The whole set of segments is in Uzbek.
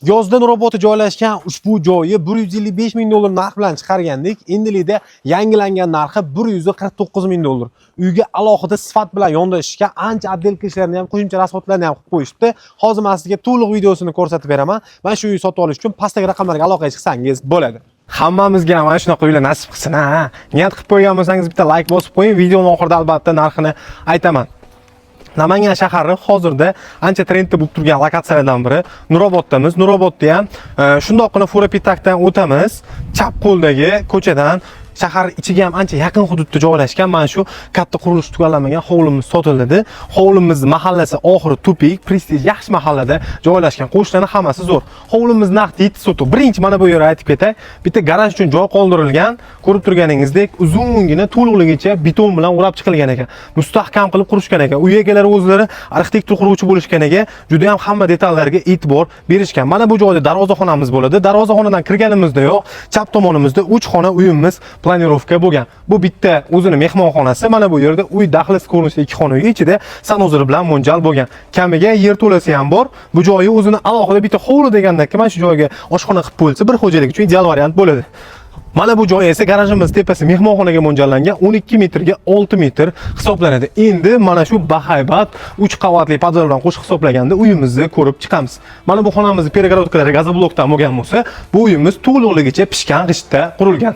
Yozda Nurobodda joylashgan ushbu joyi 155 ming dollar narx bilan chiqargandik. Endilikda yangilangan narxi 149 ming dollar. Uyga alohida sifat bilan yondashishga ancha отделка ishlarini ham, qo'shimcha rasxodlarni ham qilib qo'yishibdi. Hozir men sizga to'liq videosini ko'rsatib beraman. Mana shu uyni sotib olish uchun pastdagi raqamlarga aloqaga chiqsangiz bo'ladi. Hammamizga mana shunaqa uylar nasib qilsin, ha. Niyat qilib qo'ygan bo'lsangiz bitta like bosib qo'ying. Videoning oxirida albatta narxini aytaman. Namangan shahri hozirda ancha trendda bo'lib turgan lokatsiyalardan biri Nuroboddamiz. Nurobodda ham shundoqqina Furapitakdan o'tamiz. Chap qo'ldagi ko'chadan shahar ichiga ham ancha yaqin hududda joylashgan mana shu katta qurilish tugallanmagan hovlimiz sotiladi. Hovlimiz mahallasi oxiri tupik, prestij yaxshi mahallada joylashgan. Qo'shnilar hammasi zo'r. Hovlimiz naqd 7 sotuq. Birinchi mana bu yerga aytib ketay. Bitta garaj uchun joy qoldirilgan. Ko'rib turganingizdek, uzungina to'liqligicha beton bilan o'rab chiqilgan ekan. Mustahkam qilib qurishgan ekan. Uy egalari o'zlari arxitektor quruvchi bo'lishgan ekan. Juda ham hamma detallarga e'tibor berishgan. Mana bu joyda darvozaxonamiz bo'ladi. Darvozaxonadan kirganimizda yo'q, chap tomonimizda 3 xona uyimiz planirovka bo'lgan. Bu bitta o'zini mehmonxonasi, mana bu yerda uy dahliz ko'rinishida 2 xona uy, ichida sanuzor bilan mo'ljal bo'lgan. Kamiga yer to'lasi ham bor. Bu joyi o'zini alohida bitta hovli degandek, mana shu joyga oshxona qilib qo'yilsa, bir xo'jalik uchun ideal variant bo'ladi. Mana bu joy esa garajimiz tepasi mehmonxonaga mo'ljallangan, 12 metrga 6 metr hisoblanadi. Endi mana shu bahaybat 3 qavatli podval bilan qo'shib hisoblaganda uyimizni ko'rib chiqamiz. Mana bu xonamiz pergorodkalari gazoblokdan bo'lgan bo'lsa, bu uyimiz to'liqligicha pishgan g'ishtda qurilgan.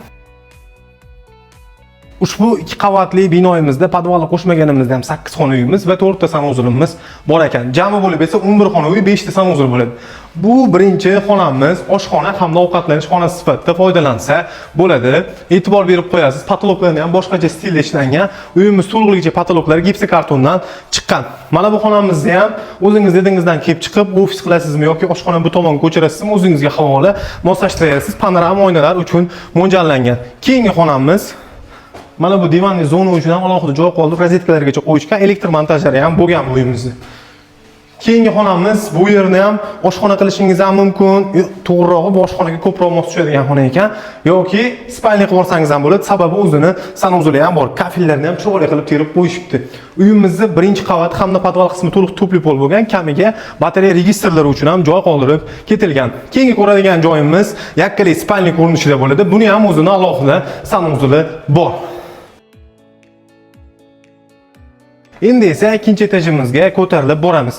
Ushbu 2 qavatli binoyimizda podvalni qo'shmaganimizda ham 8 xona uyimiz va 4 ta sanuzorimiz bor ekan. Jami bo'lib esa 11 xona uy, 5 ta sanuzor bo'ladi. Bu birinchi xonamiz, oshxona hamda ovqatlanish xonasi sifatida foydalansa bo'ladi. E'tibor berib qo'yasiz. Patologlarni ham boshqacha stilda ishlangan. Uyimiz to'liqligicha patologlari gipsokartondan chiqqan. Mana bu xonamizni ham o'zingiz dedingizdan kelib chiqib ofis qilasizmi yoki oshxona bu tomonga ko'chirasizmi, o'zingizga havola moslashtirasiz. Panorama oynalar uchun mo'ljallangan. Keyingi xonamiz mana bu divanli zona uchun ham alohida joy qoldirib, rozetkalargacha qo'yishgan, elektr montajlari ham bo'lgan bu uyimizda. Keyingi xonamiz, bu yerni ham oshxona qilishingiz ham mumkin. To'g'rirog'i bu oshxonaga ko'proq mos tushadigan xona ekan yoki spalni qilib olsangiz ham bo'ladi. Sababi o'zini sanuzori ham bor. Kafillarni ham chiroyli qilib terib qo'yishibdi. Uyimizni birinchi qavat hamda podval qismi to'liq tupli pol bo'lgan, kamiga batareya registrlari uchun ham joy qoldirib ketilgan. Keyingi ko'radigan joyimiz yakkali spalni ko'rinishida bo'ladi. Buni ham o'zini alohida sanuzori bor. Endi esa ikkinchi etajimizga ko'tarilib boramiz.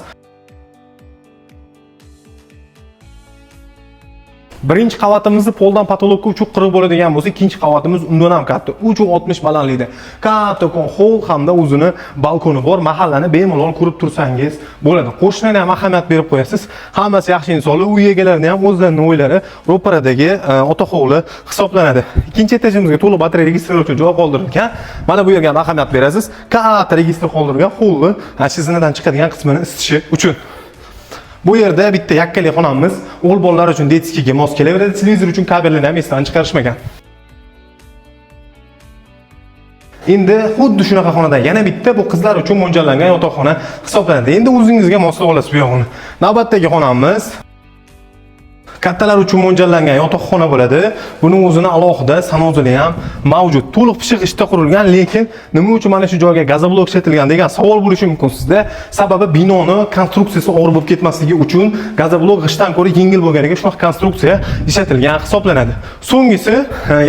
Birinchi qavatimizni poldan patologga uchuq qirib bo'ladigan bo'lsa, ikkinchi qavatimiz undan ham katta, 3.60 balandlikda. Kattakon hol hamda o'zini balkoni bor. Mahallani bemalol ko'rib tursangiz bo'ladi. Qo'shnilarga ham ahamiyat berib qo'yasiz. Hammasi yaxshi insonlar, uy egalarining ham o'zlarining o'ylari ro'paradagi ota hovli hisoblanadi. Ikkinchi etajimizga to'liq batareya registrlari uchun joy qoldirilgan. Mana bu yerga ham ahamiyat berasiz. Katta registr qoldirilgan hovli, shizinadan chiqadigan qismini isitishi uchun. Bu yerda bitta yakkali xonamiz, o'g'il bolalar uchun detskiga mos kelaveradi. Televizor uchun kabellarni ham esdan chiqarishmagan. Endi xuddi shunaqa xonada yana bitta bu qizlar uchun mo'ljallangan yotoqxona hisoblanadi. Endi o'zingizga moslab olasiz bu yog'ini. Navbatdagi xonamiz kattalar uchun mo'ljallangan yotoqxona bo'ladi. Buning o'zini alohida sanuzori ham mavjud. To'liq pishiq ishda qurilgan, lekin nima uchun mana shu joyga gazoblok ishlatilgan degan savol bo'lishi mumkin sizda. Sababi binoni konstruksiyasi og'ir bo'lib ketmasligi uchun gazoblok g'ishtdan ko'ra yengil bo'lganiga shunaqa konstruksiya ishlatilgan hisoblanadi. So'nggisi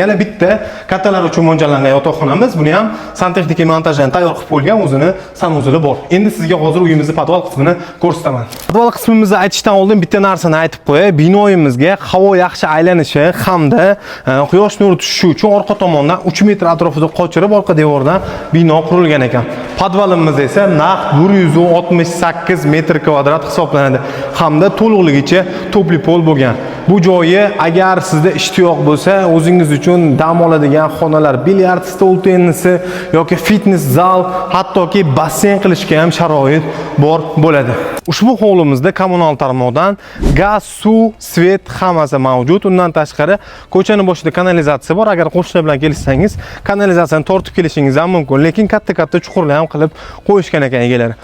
yana bitta kattalar uchun mo'ljallangan yotoqxonamiz. Buni ham santexnika montajdan tayyor qilib qo'yilgan, o'zini sanuzori bor. Endi sizga hozir uyimizning podval qismini ko'rsataman. Podval qismimizni aytishdan oldin bitta narsani aytib qo'yay. Binoyimiz havo yaxshi aylanishi hamda quyosh nuri tushishi uchun orqa tomondan 3 metr atrofida qochirib orqa devordan bino qurilgan ekan. Podvalimiz esa naqd 168 metr kvadrat hisoblanadi hamda to'liqligicha topli pol bo'lgan. Bu joyi agar sizda ishtiyoq bo'lsa, o'zingiz uchun dam oladigan xonalar, bilyard stol tennisi yoki fitness zal, hattoki basseyn qilishga ham sharoit bor bo'ladi. Ushbu hovlimizda kommunal tarmoqdan gaz, suv, svet hammasi mavjud. Undan tashqari ko'chaning boshida kanalizatsiya bor. Agar qo'shnilar bilan kelishsangiz, kanalizatsiyani tortib kelishingiz ham mumkin, lekin katta-katta chuqurlar ham qilib qo'yishgan ekan egalari.